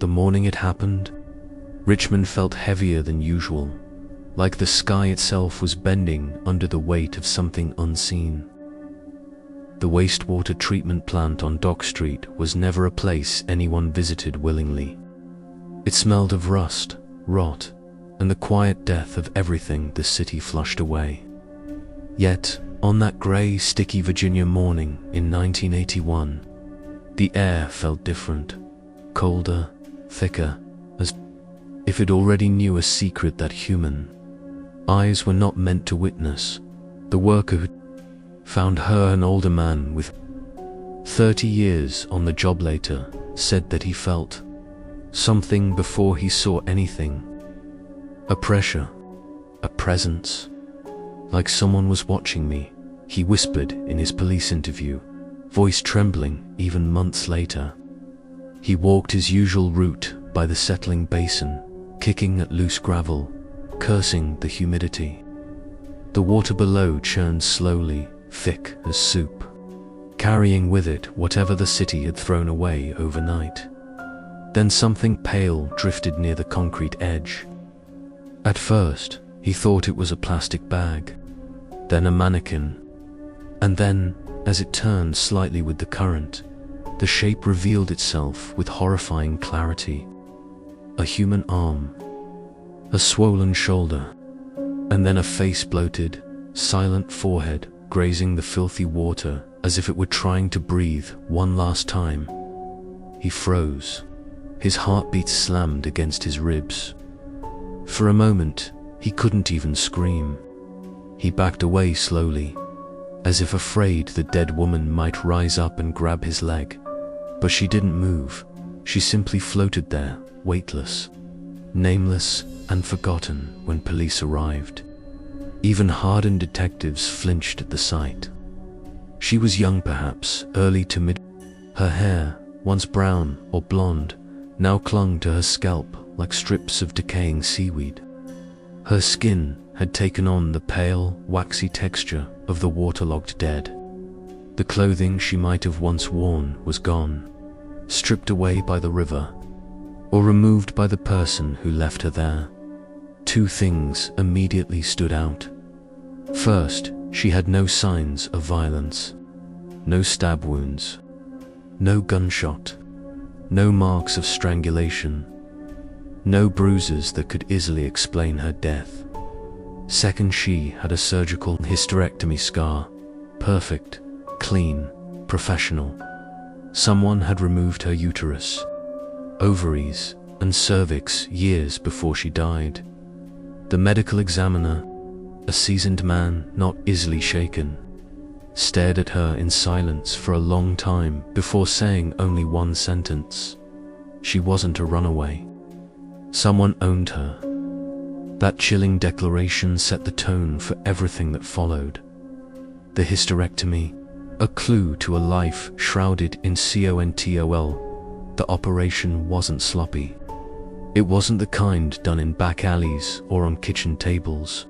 the morning it happened, Richmond felt heavier than usual, like the sky itself was bending under the weight of something unseen. The wastewater treatment plant on Dock Street was never a place anyone visited willingly. It smelled of rust, rot, and the quiet death of everything the city flushed away. Yet, on that grey, sticky Virginia morning in 1981, the air felt different, colder, thicker, as if it already knew a secret that human eyes were not meant to witness. The worker who found her, an older man with 30 years on the job later, said that he felt something before he saw anything. A pressure, a presence. Like someone was watching me, he whispered in his police interview, voice trembling even months later. He walked his usual route by the settling basin, kicking at loose gravel, cursing the humidity. The water below churned slowly, thick as soup, carrying with it whatever the city had thrown away overnight. Then something pale drifted near the concrete edge. At first, he thought it was a plastic bag, then a mannequin, and then, as it turned slightly with the current, the shape revealed itself with horrifying clarity. A human arm, a swollen shoulder, and then a face, bloated, silent forehead grazing the filthy water as if it were trying to breathe one last time. He froze. His heartbeat slammed against his ribs. For a moment, he couldn't even scream. He backed away slowly, as if afraid the dead woman might rise up and grab his leg. But she didn't move. She simply floated there, weightless, nameless, and forgotten when police arrived. Even hardened detectives flinched at the sight. She was young, perhaps, early to mid. Her hair, once brown or blonde, now clung to her scalp like strips of decaying seaweed. Her skin had taken on the pale, waxy texture of the waterlogged dead. The clothing she might have once worn was gone, stripped away by the river, or removed by the person who left her there. Two things immediately stood out. First, she had no signs of violence. No stab wounds. No gunshot. No marks of strangulation. No bruises that could easily explain her death. Second, she had a surgical hysterectomy scar. Perfect, clean, professional. Someone had removed her uterus, ovaries, and cervix years before she died. The medical examiner, a seasoned man not easily shaken, stared at her in silence for a long time before saying only one sentence. She wasn't a runaway. Someone owned her. That chilling declaration set the tone for everything that followed. The hysterectomy, a clue to a life shrouded in CONTOL. The operation wasn't sloppy. It wasn't the kind done in back alleys or on kitchen tables.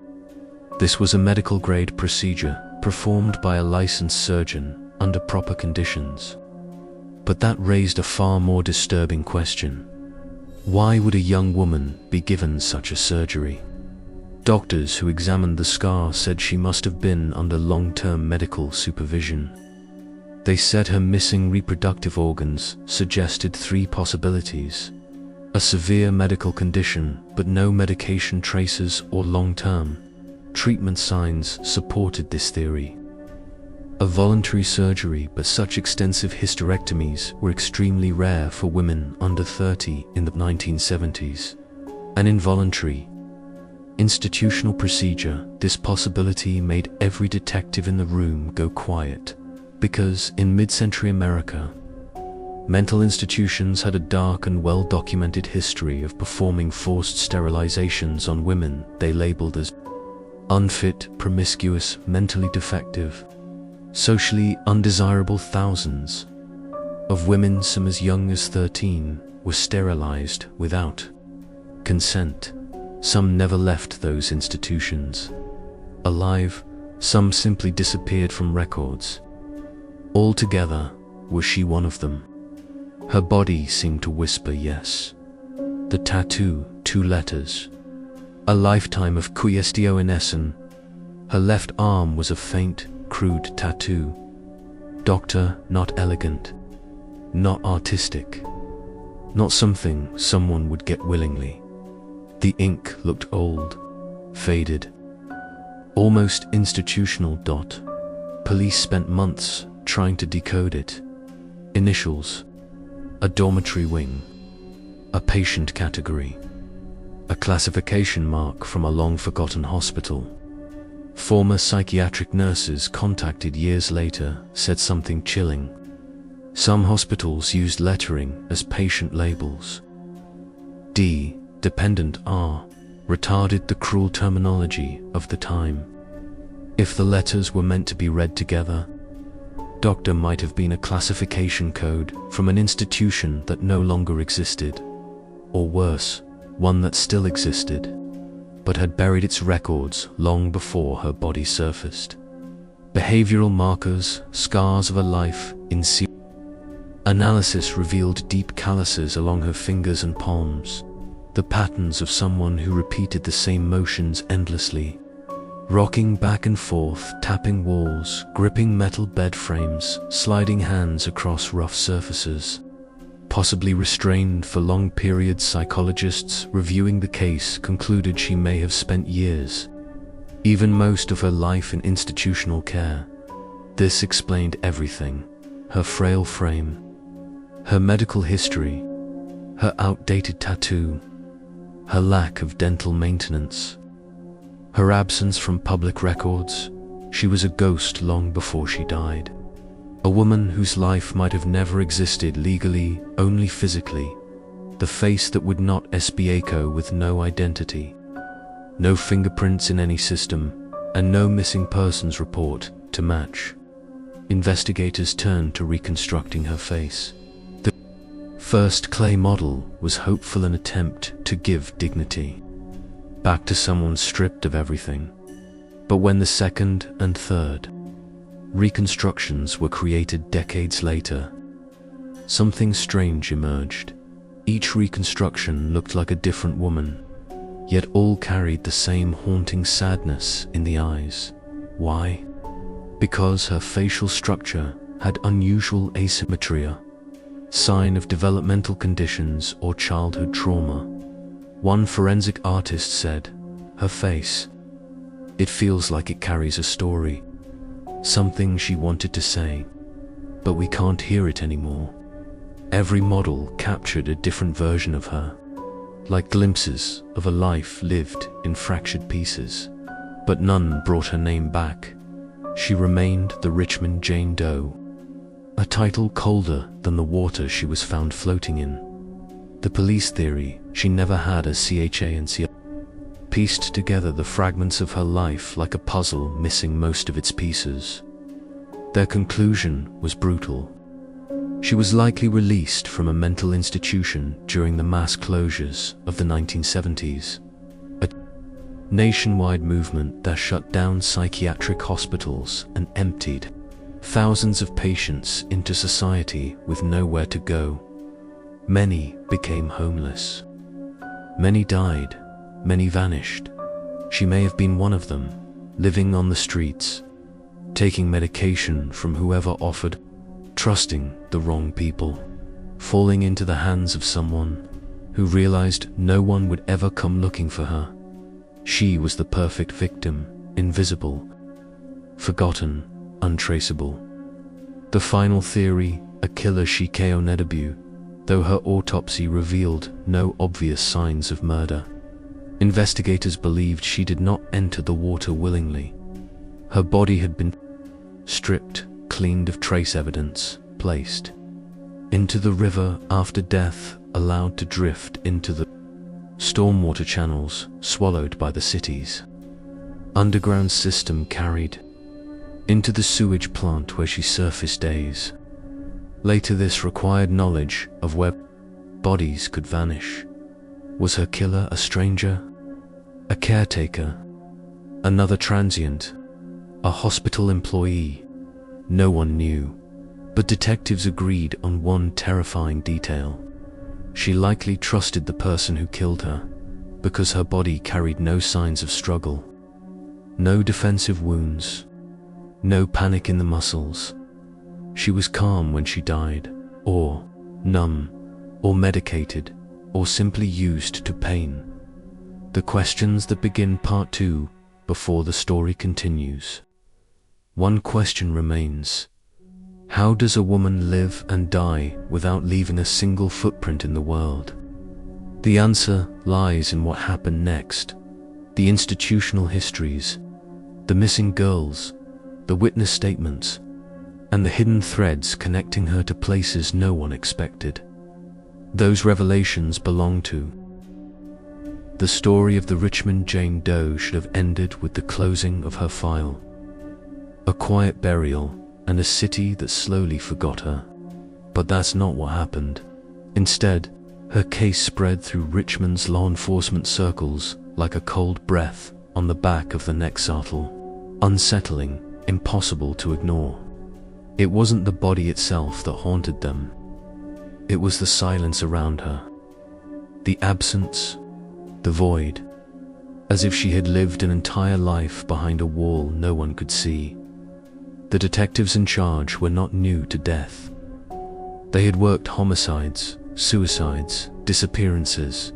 This was a medical-grade procedure performed by a licensed surgeon under proper conditions. But that raised a far more disturbing question. Why would a young woman be given such a surgery? Doctors who examined the scar said she must have been under long-term medical supervision. They said her missing reproductive organs suggested three possibilities: a severe medical condition, but no medication traces or long-term treatment signs supported this theory. A voluntary surgery, but such extensive hysterectomies were extremely rare for women under 30 in the 1970s. An involuntary, institutional procedure, this possibility made every detective in the room go quiet, because in mid-century America, mental institutions had a dark and well-documented history of performing forced sterilizations on women they labeled as unfit, promiscuous, mentally defective, socially undesirable. Thousands of women, some as young as 13, were sterilized without consent. Some never left those institutions alive, some simply disappeared from records. Altogether, was she one of them? Her body seemed to whisper yes, The tattoo, 2 letters. A lifetime of cuestio in essen. Her left arm was a faint, crude tattoo. Doctor, not elegant. Not artistic. Not something someone would get willingly. The ink looked old, faded, almost institutional. Police spent months trying to decode it. Initials, a dormitory wing, a patient category, a classification mark from a long-forgotten hospital. Former psychiatric nurses contacted years later said something chilling. Some hospitals used lettering as patient labels. D, dependent R, retarded the cruel terminology of the time. If the letters were meant to be read together, doctor might have been a classification code from an institution that no longer existed, or worse, one that still existed, but had buried its records long before her body surfaced. Behavioral markers, scars of a life in sea. Analysis revealed deep calluses along her fingers and palms, the patterns of someone who repeated the same motions endlessly, rocking back and forth, tapping walls, gripping metal bed frames, sliding hands across rough surfaces. Possibly restrained for long periods, psychologists reviewing the case concluded she may have spent years, even most of her life in institutional care. This explained everything: her frail frame, her medical history, her outdated tattoo, her lack of dental maintenance, her absence from public records. She was a ghost long before she died. A woman whose life might have never existed legally, only physically. The face that would not echo with no identity. No fingerprints in any system, and no missing persons report to match. Investigators turned to reconstructing her face. The first clay model was hopeful, an attempt to give dignity back to someone stripped of everything. But when the second and third reconstructions were created decades later, something strange emerged. Each reconstruction looked like a different woman, yet all carried the same haunting sadness in the eyes. Why? Because her facial structure had unusual asymmetry, sign of developmental conditions or childhood trauma. One forensic artist said, "Her face, it feels like it carries a story. Something she wanted to say, but we can't hear it anymore." Every model captured a different version of her, like glimpses of a life lived in fractured pieces. But none brought her name back. She remained the Richmond Jane Doe, a title colder than the water she was found floating in. The police theory: she never had a CHA pieced together the fragments of her life like a puzzle missing most of its pieces. Their conclusion was brutal. She was likely released from a mental institution during the mass closures of the 1970s, a nationwide movement that shut down psychiatric hospitals and emptied thousands of patients into society with nowhere to go. Many became homeless. Many died. Many vanished. She may have been one of them, living on the streets, taking medication from whoever offered, trusting the wrong people, falling into the hands of someone who realized no one would ever come looking for her. She was the perfect victim, invisible, forgotten, untraceable. The final theory: a killer she debut, though her autopsy revealed no obvious signs of murder. Investigators believed she did not enter the water willingly. Her body had been stripped, cleaned of trace evidence, placed into the river after death, allowed to drift into the stormwater channels, swallowed by the city's underground system, carried into the sewage plant where she surfaced days later. This required knowledge of where bodies could vanish. Was her killer a stranger? A caretaker? Another transient? A hospital employee? No one knew, but detectives agreed on one terrifying detail. She likely trusted the person who killed her, because her body carried no signs of struggle, no defensive wounds, no panic in the muscles. She was calm when she died, or numb, or medicated, or simply used to pain. The questions that begin part 2 before the story continues. One question remains. How does a woman live and die without leaving a single footprint in the world? The answer lies in what happened next. The institutional histories, the missing girls, the witness statements, and the hidden threads connecting her to places no one expected. Those revelations belong to. The story of the Richmond Jane Doe should have ended with the closing of her file. A quiet burial and a city that slowly forgot her. But that's not what happened. Instead, her case spread through Richmond's law enforcement circles like a cold breath on the back of the neck, subtle, unsettling, impossible to ignore. It wasn't the body itself that haunted them. It was the silence around her. The absence, the void, as if she had lived an entire life behind a wall no one could see. The detectives in charge were not new to death. They had worked homicides, suicides, disappearances,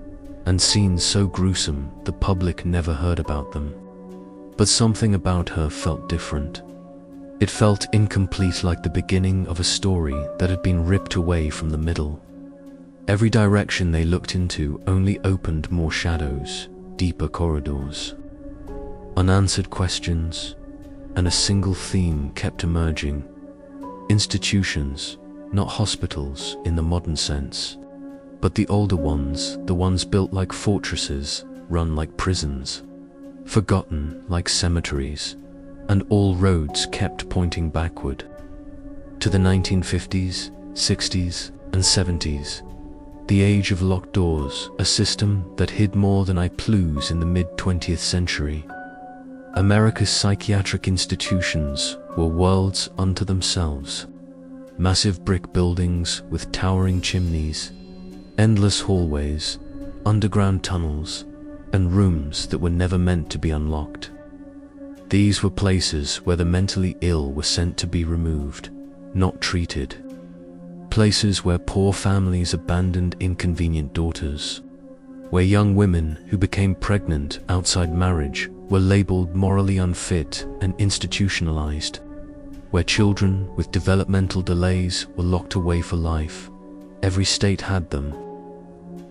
and scenes so gruesome the public never heard about them. But something about her felt different. It felt incomplete, like the beginning of a story that had been ripped away from the middle. Every direction they looked into only opened more shadows, deeper corridors, unanswered questions, and a single theme kept emerging. Institutions, not hospitals in the modern sense, but the older ones, the ones built like fortresses, run like prisons, forgotten like cemeteries, and all roads kept pointing backward. To the 1950s, 60s, and 70s, the age of locked doors, a system that hid more than clues in the mid-20th century. America's psychiatric institutions were worlds unto themselves. Massive brick buildings with towering chimneys, endless hallways, underground tunnels, and rooms that were never meant to be unlocked. These were places where the mentally ill were sent to be removed, not treated. Places where poor families abandoned inconvenient daughters, where young women who became pregnant outside marriage were labeled morally unfit and institutionalized, where children with developmental delays were locked away for life. Every state had them.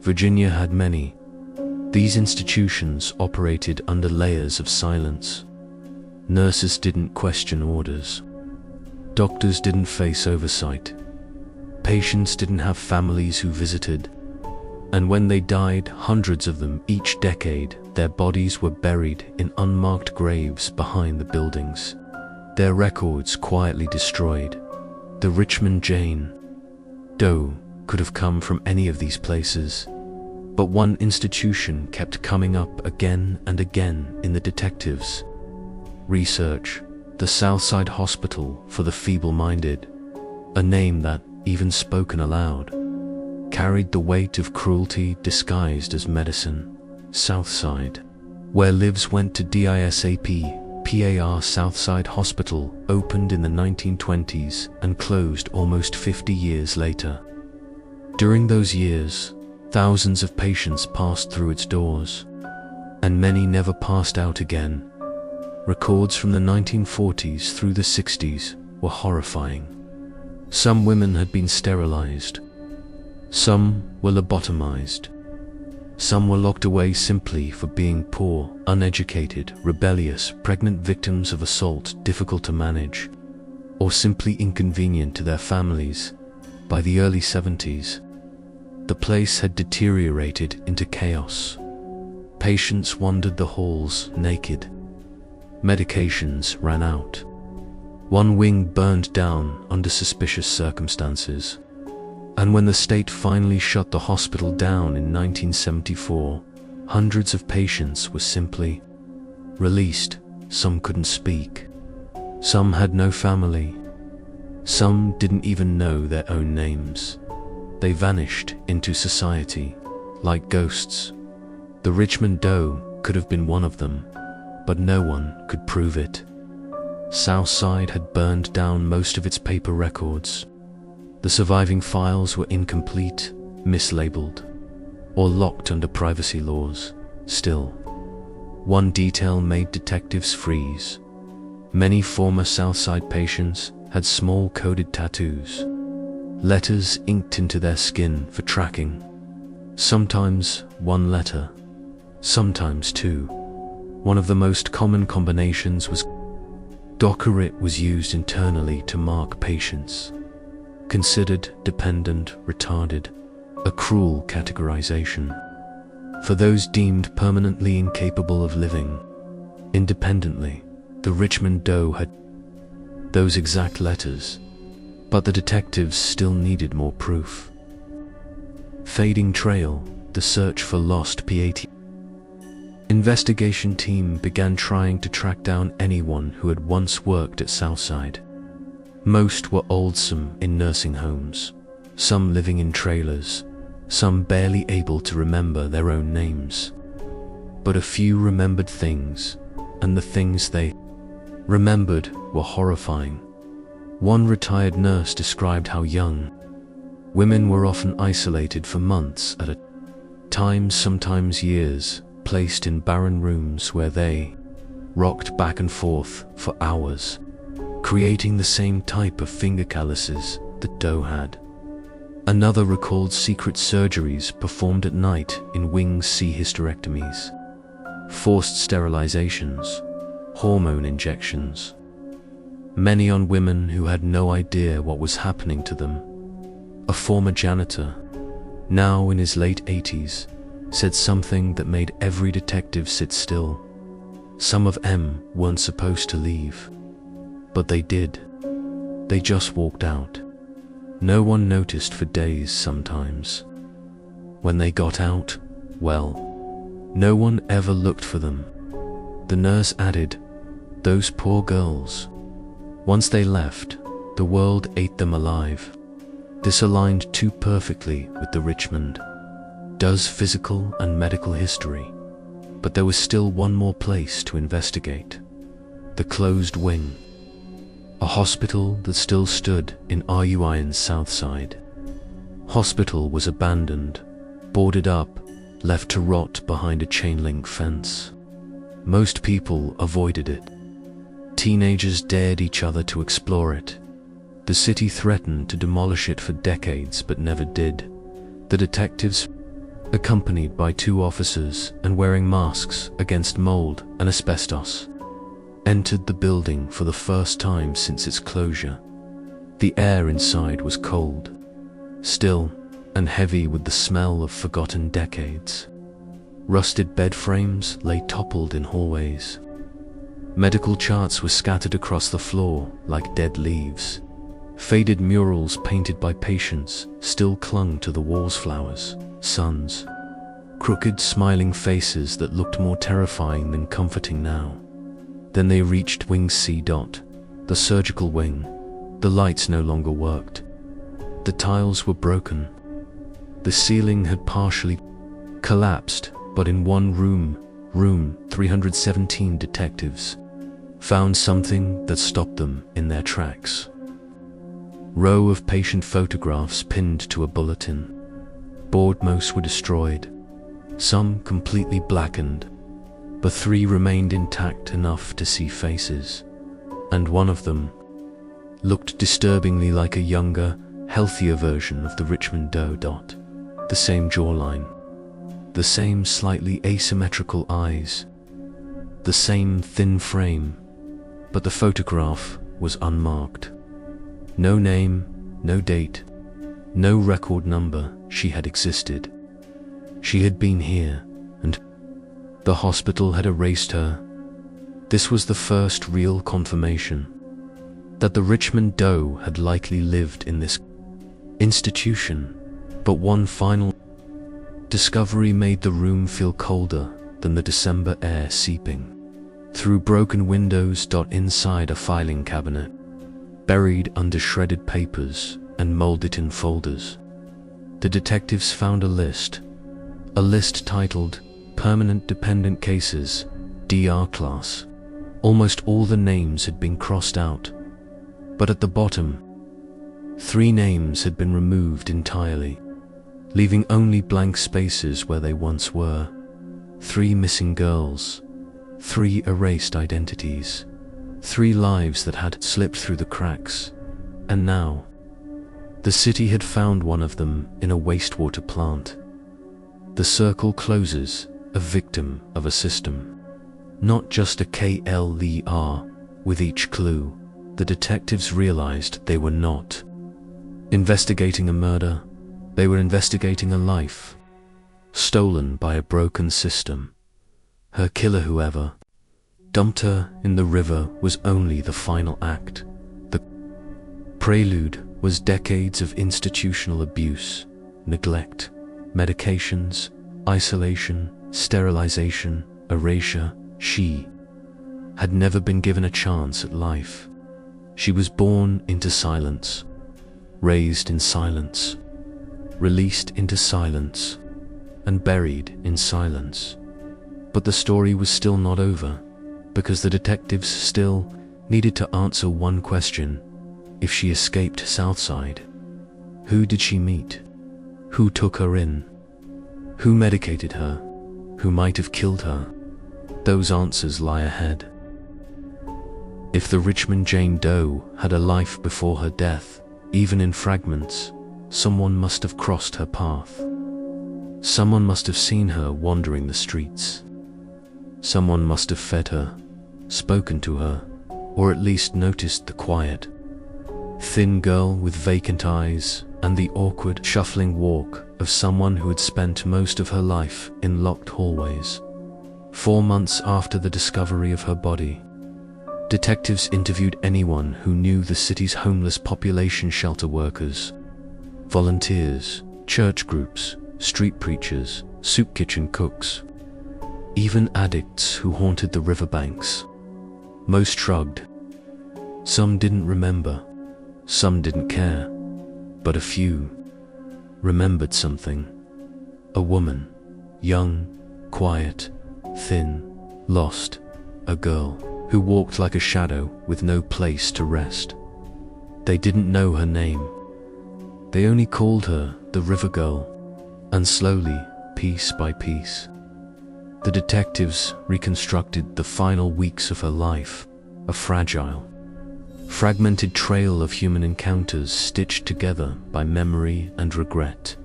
Virginia had many. These institutions operated under layers of silence. Nurses didn't question orders. Doctors didn't face oversight. Patients didn't have families who visited. And when they died, hundreds of them each decade, their bodies were buried in unmarked graves behind the buildings, their records quietly destroyed. The Richmond Jane Doe could have come from any of these places, but one institution kept coming up again and again in the detectives' research: the Southside Hospital for the Feeble-Minded, a name that, even spoken aloud, carried the weight of cruelty disguised as medicine. Southside, where lives went to DISAP. PAR Southside Hospital opened in the 1920s and closed almost 50 years later. During those years, thousands of patients passed through its doors, and many never passed out again. Records from the 1940s through the 60s were horrifying. Some women had been sterilized. Some were lobotomized. Some were locked away simply for being poor, uneducated, rebellious, pregnant victims of assault difficult to manage, or simply inconvenient to their families. By the early 70s, the place had deteriorated into chaos. Patients wandered the halls naked. Medications ran out. One wing burned down under suspicious circumstances. And when the state finally shut the hospital down in 1974, hundreds of patients were simply released. Some couldn't speak. Some had no family. Some didn't even know their own names. They vanished into society, like ghosts. The Richmond Doe could have been one of them, but no one could prove it. Southside had burned down most of its paper records. The surviving files were incomplete, mislabeled, or locked under privacy laws. Still, one detail made detectives freeze. Many former Southside patients had small coded tattoos, letters inked into their skin for tracking. Sometimes one letter, sometimes two. One of the most common combinations was Dockerit was used internally to mark patients considered dependent, retarded, a cruel categorization. For those deemed permanently incapable of living independently, the Richmond Doe had those exact letters, but the detectives still needed more proof. Fading trail, the search for lost PAT. Investigation team began trying to track down anyone who had once worked at Southside. Most were old-some in nursing homes, some living in trailers, some barely able to remember their own names. But a few remembered things, and the things they remembered were horrifying. One retired nurse described how young women were often isolated for months at a time, sometimes years, placed in barren rooms where they rocked back and forth for hours, creating the same type of finger calluses that Doe had. Another recalled secret surgeries performed at night in wing C hysterectomies, forced sterilizations, hormone injections, many on women who had no idea what was happening to them. A former janitor, now in his late 80s, said something that made every detective sit still. Some of them weren't supposed to leave, but they did. They just walked out. No one noticed for days sometimes. When they got out, well, no one ever looked for them. The nurse added, "Those poor girls. Once they left, the world ate them alive." This aligned too perfectly with the Richmond Doe's physical and medical history. But there was still one more place to investigate: the closed wing. A hospital that still stood in RUIN's Southside. Hospital was abandoned, boarded up, left to rot behind a chain-link fence. Most people avoided it. Teenagers dared each other to explore it. The city threatened to demolish it for decades but never did. The detectives, accompanied by 2 officers and wearing masks against mold and asbestos, entered the building for the first time since its closure. The air inside was cold, still, and heavy with the smell of forgotten decades. Rusted bed frames lay toppled in hallways. Medical charts were scattered across the floor like dead leaves. Faded murals painted by patients still clung to the wall's flowers, suns. Crooked, smiling faces that looked more terrifying than comforting now. Then they reached Wing C. The surgical wing. The lights no longer worked. The tiles were broken. The ceiling had partially collapsed, but in one room, room 317, detectives found something that stopped them in their tracks. Row of patient photographs pinned to a bulletin. Board most were destroyed, some completely blackened, but 3 remained intact enough to see faces, and one of them looked disturbingly like a younger, healthier version of the Richmond Doe. The same jawline, the same slightly asymmetrical eyes, the same thin frame, but the photograph was unmarked. No name, no date, no record number. She had existed. She had been here, and the hospital had erased her. This was the first real confirmation that the Richmond Doe had likely lived in this institution. But one final discovery made the room feel colder than the December air seeping through broken windows. Inside a filing cabinet, buried under shredded papers and molded in folders, the detectives found a list titled Permanent Dependent Cases, DR Class. Almost all the names had been crossed out, but at the bottom, 3 names had been removed entirely, leaving only blank spaces where they once were. 3 missing girls, 3 erased identities, 3 lives that had slipped through the cracks, and now, the city had found one of them in a wastewater plant. The circle closes, a victim of a system, not just a KLER. With each clue, the detectives realized they were not investigating a murder, they were investigating a life, stolen by a broken system. Her killer, whoever dumped her in the river, was only the final act. The prelude was decades of institutional abuse, neglect, medications, isolation, sterilization, erasure. She had never been given a chance at life. She was born into silence, raised in silence, released into silence, and buried in silence. But the story was still not over, because the detectives still needed to answer one question. If she escaped Southside, who did she meet? Who took her in? Who medicated her? Who might have killed her? Those answers lie ahead. If the Richmond Jane Doe had a life before her death, even in fragments, someone must have crossed her path. Someone must have seen her wandering the streets. Someone must have fed her, spoken to her, or at least noticed the quiet, thin girl with vacant eyes and the awkward, shuffling walk of someone who had spent most of her life in locked hallways. 4 months after the discovery of her body, detectives interviewed anyone who knew the city's homeless population: shelter workers, volunteers, church groups, street preachers, soup kitchen cooks, even addicts who haunted the riverbanks. Most shrugged. Some didn't remember, some didn't care, but a few remembered something. A woman, young, quiet, thin, lost, a girl who walked like a shadow with no place to rest. They didn't know her name. They only called her the River Girl, and slowly, piece by piece, the detectives reconstructed the final weeks of her life, a fragile, fragmented trail of human encounters stitched together by memory and regret.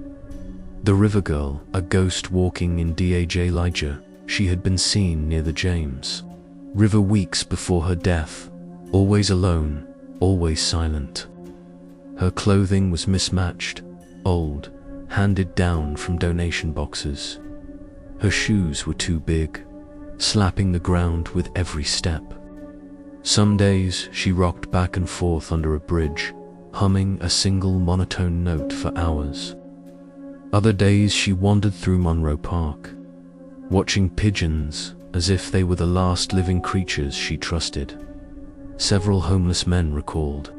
The River Girl, a ghost walking in D.A.J. Elijah, she had been seen near the James River weeks before her death, always alone, always silent. Her clothing was mismatched, old, handed down from donation boxes. Her shoes were too big, slapping the ground with every step. Some days she rocked back and forth under a bridge, humming a single monotone note for hours. Other days she wandered through Monroe Park, watching pigeons as if they were the last living creatures she trusted. Several homeless men recalled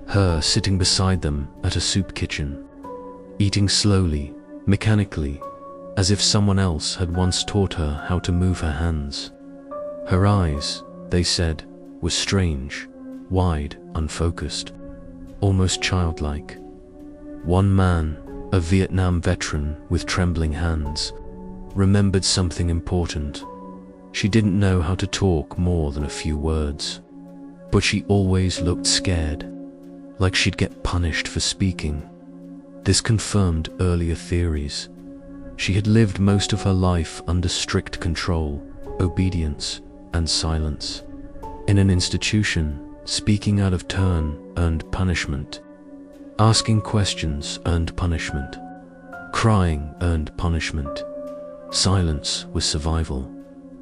her sitting beside them at a soup kitchen, eating slowly, mechanically, as if someone else had once taught her how to move her hands. Her eyes, they said, were strange, wide, unfocused, almost childlike. One man, a Vietnam veteran with trembling hands, remembered something important. She didn't know how to talk more than a few words, but she always looked scared, like she'd get punished for speaking. This confirmed earlier theories. She had lived most of her life under strict control, obedience, and silence. In an institution, speaking out of turn earned punishment. Asking questions earned punishment. Crying earned punishment. Silence was survival.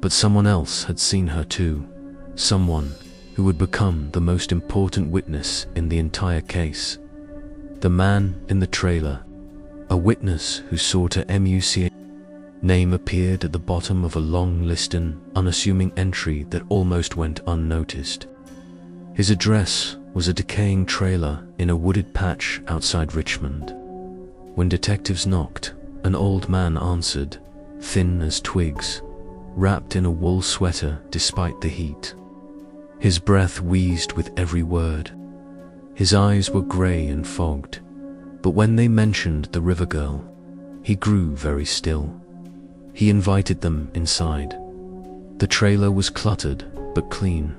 But someone else had seen her too. Someone who would become the most important witness in the entire case. The man in the trailer, a witness who saw her MUCA name appeared at the bottom of a long listed, unassuming entry that almost went unnoticed. His address was a decaying trailer in a wooded patch outside Richmond. When detectives knocked, an old man answered, thin as twigs, wrapped in a wool sweater despite the heat. His breath wheezed with every word. His eyes were grey and fogged, but when they mentioned the river girl, he grew very still. He invited them inside. The trailer was cluttered but clean.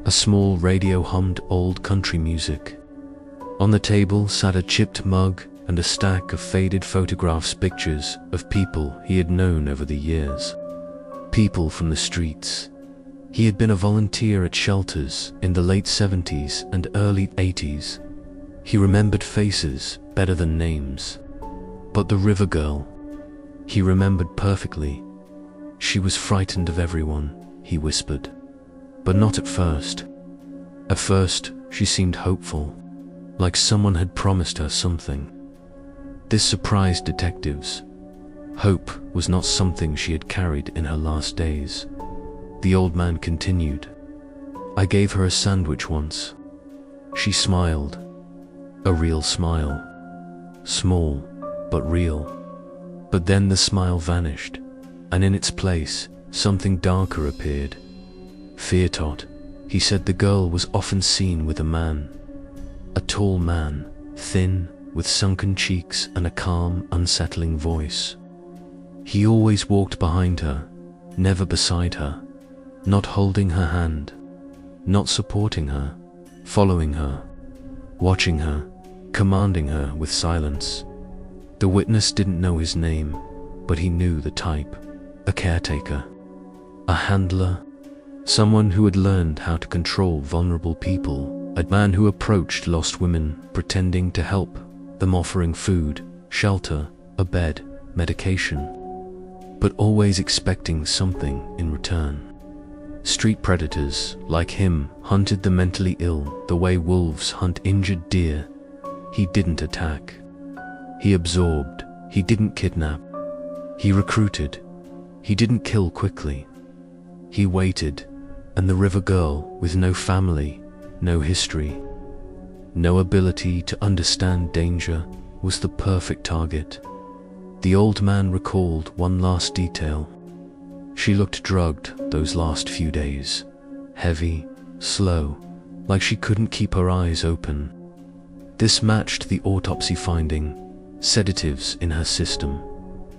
A small radio hummed old country music. On the table sat a chipped mug and a stack of faded pictures of people he had known over the years. People from the streets. He had been a volunteer at shelters in the late 70s and early 80s. He remembered faces better than names. But the river girl, he remembered perfectly. She was frightened of everyone, he whispered. But not at first. At first, she seemed hopeful, like someone had promised her something. This surprised detectives. Hope was not something she had carried in her last days. The old man continued. I gave her a sandwich once. She smiled. A real smile. Small, but real. But then the smile vanished, and in its place, something darker appeared. Fear-tot, he said the girl was often seen with a man. A tall man, thin, with sunken cheeks and a calm, unsettling voice. He always walked behind her, never beside her, not holding her hand, not supporting her, following her, watching her, commanding her with silence. The witness didn't know his name, but he knew the type. A caretaker, a handler, someone who had learned how to control vulnerable people, a man who approached lost women, pretending to help them, offering food, shelter, a bed, medication, but always expecting something in return. Street predators, like him, hunted the mentally ill the way wolves hunt injured deer. He didn't attack. He absorbed. He didn't kidnap. He recruited. He didn't kill quickly. He waited, and the river girl, with no family, no history, no ability to understand danger, was the perfect target. The old man recalled one last detail. She looked drugged those last few days, heavy, slow, like she couldn't keep her eyes open. This matched the autopsy finding, sedatives in her system.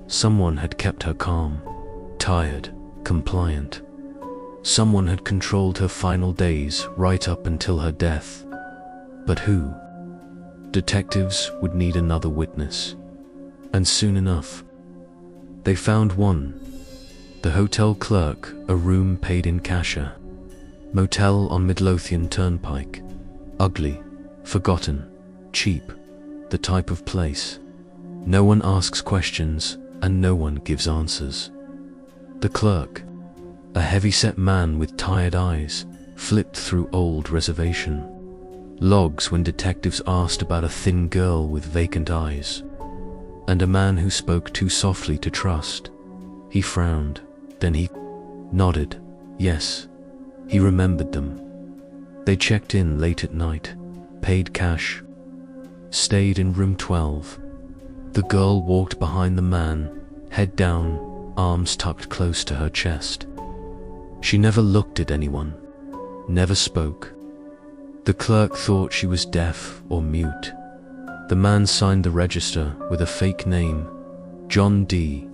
Someone had kept her calm, tired, compliant. Someone had controlled her final days right up until her death. But who? Detectives would need another witness. And soon enough. They found one. The hotel clerk, a room paid in casher. Motel on Midlothian Turnpike. Ugly, forgotten, cheap. The type of place. No one asks questions, and no one gives answers. The clerk, a heavy-set man with tired eyes, flipped through old reservation logs when detectives asked about a thin girl with vacant eyes, and a man who spoke too softly to trust. He frowned, then he nodded. Yes, he remembered them. They checked in late at night, paid cash, stayed in room 12. The girl walked behind the man, head down, arms tucked close to her chest. She never looked at anyone, never spoke. The clerk thought she was deaf or mute. The man signed the register with a fake name, John D.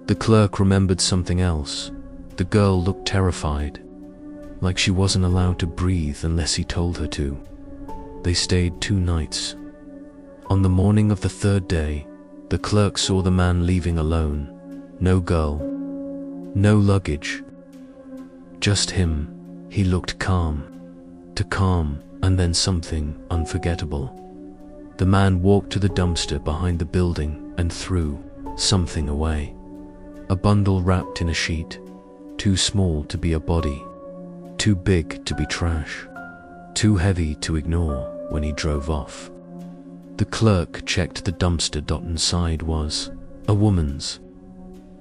The clerk remembered something else. The girl looked terrified, like she wasn't allowed to breathe unless he told her to. They stayed 2 nights. On the morning of the 3rd day, the clerk saw the man leaving alone. No girl, no luggage, just him. He looked calm, and then something unforgettable. The man walked to the dumpster behind the building and threw something away. A bundle wrapped in a sheet, too small to be a body, too big to be trash, too heavy to ignore when he drove off. The clerk checked the dumpster. Inside was a woman's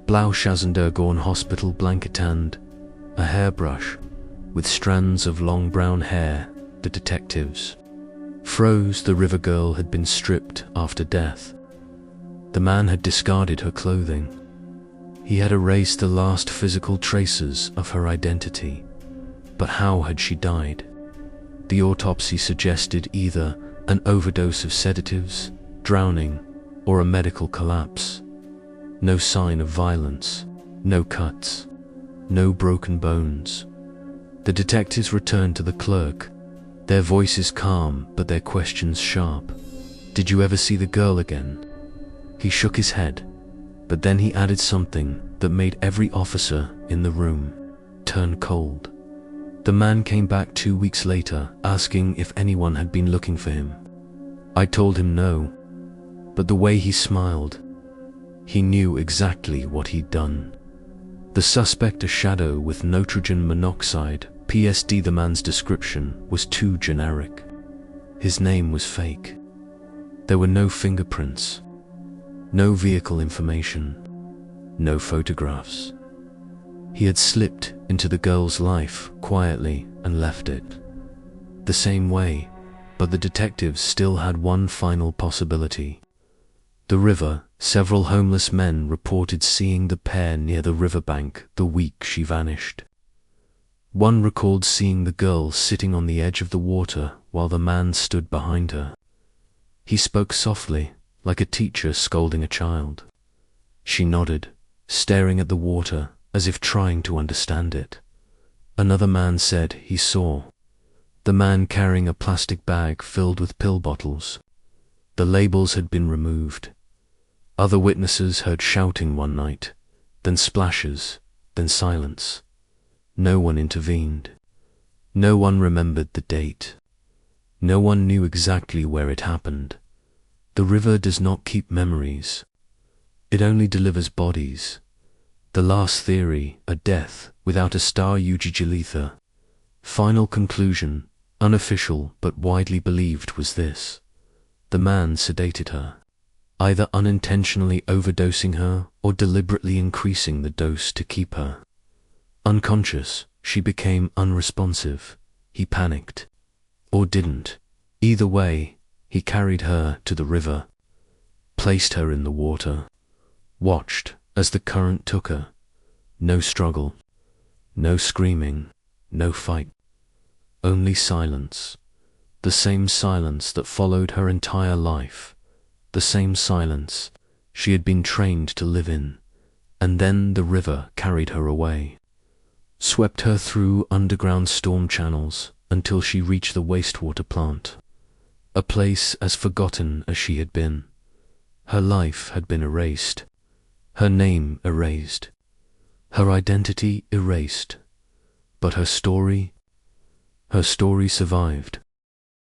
Blauschazendergorn hospital blanket and a hairbrush with strands of long brown hair. The detectives froze. The river girl had been stripped after death. The man had discarded her clothing. He had erased the last physical traces of her identity. But how had she died? The autopsy suggested either an overdose of sedatives, drowning, or a medical collapse. No sign of violence, no cuts, no broken bones. The detectives returned to the clerk, their voices calm but their questions sharp. "Did you ever see the girl again?" He shook his head, but then he added something that made every officer in the room turn cold. The man came back 2 weeks later, asking if anyone had been looking for him. I told him no, but the way he smiled, he knew exactly what he'd done. The suspect, a shadow with nitrogen monoxide, PSD. The man's description was too generic. His name was fake. There were no fingerprints, no vehicle information, no photographs. He had slipped into the girl's life quietly and left it. The same way, but the detectives still had one final possibility. The river. Several homeless men reported seeing the pair near the riverbank the week she vanished. One recalled seeing the girl sitting on the edge of the water while the man stood behind her. He spoke softly, like a teacher scolding a child. She nodded, staring at the water as if trying to understand it. Another man said he saw the man carrying a plastic bag filled with pill bottles. The labels had been removed. Other witnesses heard shouting one night, then splashes, then silence. No one intervened. No one remembered the date. No one knew exactly where it happened. The river does not keep memories. It only delivers bodies. The last theory, a death without a star Ujijalitha. Final conclusion, unofficial but widely believed, was this: the man sedated her, either unintentionally overdosing her or deliberately increasing the dose to keep her unconscious. She became unresponsive. He panicked. Or didn't. Either way, he carried her to the river, placed her in the water, watched as the current took her. No struggle, no screaming, no fight. Only silence. The same silence that followed her entire life. The same silence she had been trained to live in. And then the river carried her away, swept her through underground storm channels until she reached the wastewater plant, a place as forgotten as she had been. Her life had been erased, her name erased, her identity erased, but her story survived.